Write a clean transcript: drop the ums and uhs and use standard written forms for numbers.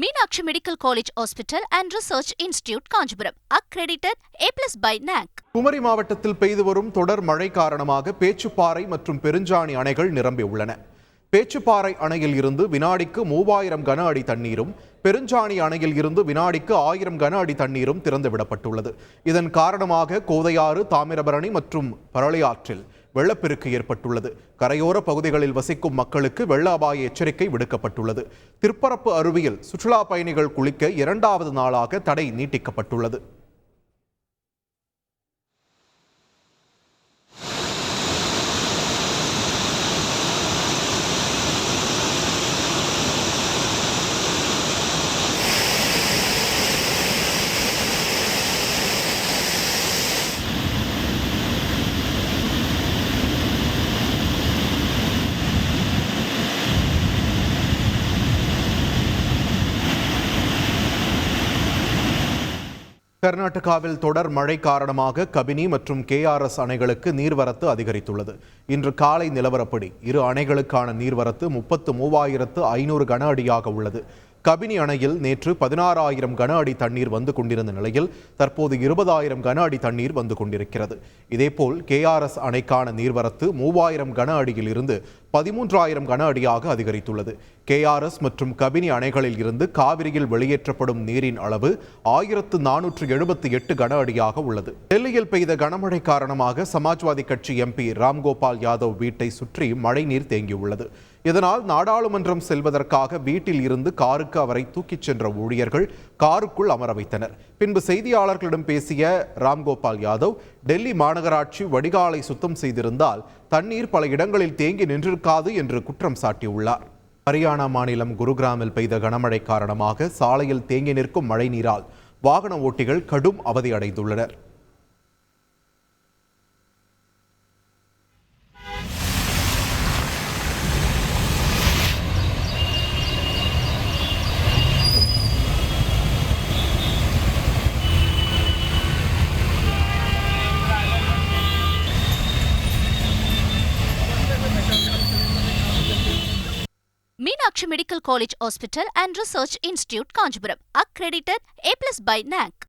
Meenakshi Medical College Hospital and Research Institute, Kanchipuram. Accredited A+ by NAC. Kumari மாவட்டத்தில் பெய்து வரும் தொடர் மழை காரணமாக பேச்சுப்பாறை மற்றும் பெருஞ்சாணி அணைகள் நிரம்பியுள்ளன. பேச்சுப்பாறை அணையில் இருந்து வினாடிக்கு 3000 கன அடி தண்ணீரும், பெருஞ்சாணி அணையில் இருந்து வினாடிக்கு 1000 கன அடி தண்ணீரும் திறந்துவிடப்பட்டுள்ளது. இதன் காரணமாக கோதையாறு, தாமிரபரணி மற்றும் பரளையாற்றில் வெள்ளப்பெருக்கு ஏற்பட்டுள்ளது. கரையோர பகுதிகளில் வசிக்கும் மக்களுக்கு வெள்ள அபாய எச்சரிக்கை விடுக்கப்பட்டுள்ளது. திருப்பரப்பு அருவியில் சுற்றுலா பயணிகள் குளிக்க 2வது நாளாக தடை நீட்டிக்கப்பட்டுள்ளது. கர்நாடகாவில் தொடர் மழை காரணமாக கபினி மற்றும் KRS அணைகளுக்கு நீர்வரத்து அதிகரித்துள்ளது. இன்று காலை நிலவரப்படி இரு அணைகளுக்கான நீர்வரத்து 33,500 கன அடியாக உள்ளது. கபினி அணையில் நேற்று 16,000 கன அடி தண்ணீர் வந்து கொண்டிருந்த நிலையில் தற்போது 20,000 கன அடி தண்ணீர் வந்து கொண்டிருக்கிறது. இதேபோல் KRS அணைக்கான நீர்வரத்து 3,000 கன அடியில் இருந்து 13,000 கன அடியாக அதிகரித்துள்ளது. KRS மற்றும் கபினி அணைகளில் இருந்து காவிரியில் வெளியேற்றப்படும் நீரின் அளவு 1478 கன அடியாக உள்ளது. டெல்லியில் பெய்த கனமழை காரணமாக சமாஜ்வாதி கட்சி MP ராம்கோபால் யாதவ் வீட்டை சுற்றி மழைநீர் தேங்கியுள்ளது. இதனால் நாடாளுமன்றம் செல்வதற்காக வீட்டில் இருந்து காருக்கு அவரை தூக்கிச் சென்ற ஊழியர்கள் காருக்குள் அமர வைத்தனர். பின்பு செய்தியாளர்களிடம் பேசிய ராம்கோபால் யாதவ், டெல்லி மாநகராட்சி வடிகாலை சுத்தம் செய்திருந்தால் தண்ணீர் பல இடங்களில் தேங்கி நின்றிருக்காது என்று குற்றம் சாட்டியுள்ளார். ஹரியானா மாநிலம் குருகிராமில் பெய்த கனமழை காரணமாக சாலையில் தேங்கி நிற்கும் மழை நீரால் வாகன ஓட்டிகள் கடும் அவதி அடைந்துள்ளனர். Meenakshi Medical College Hospital and Research Institute, Kanchipuram. Accredited A+ by NAC.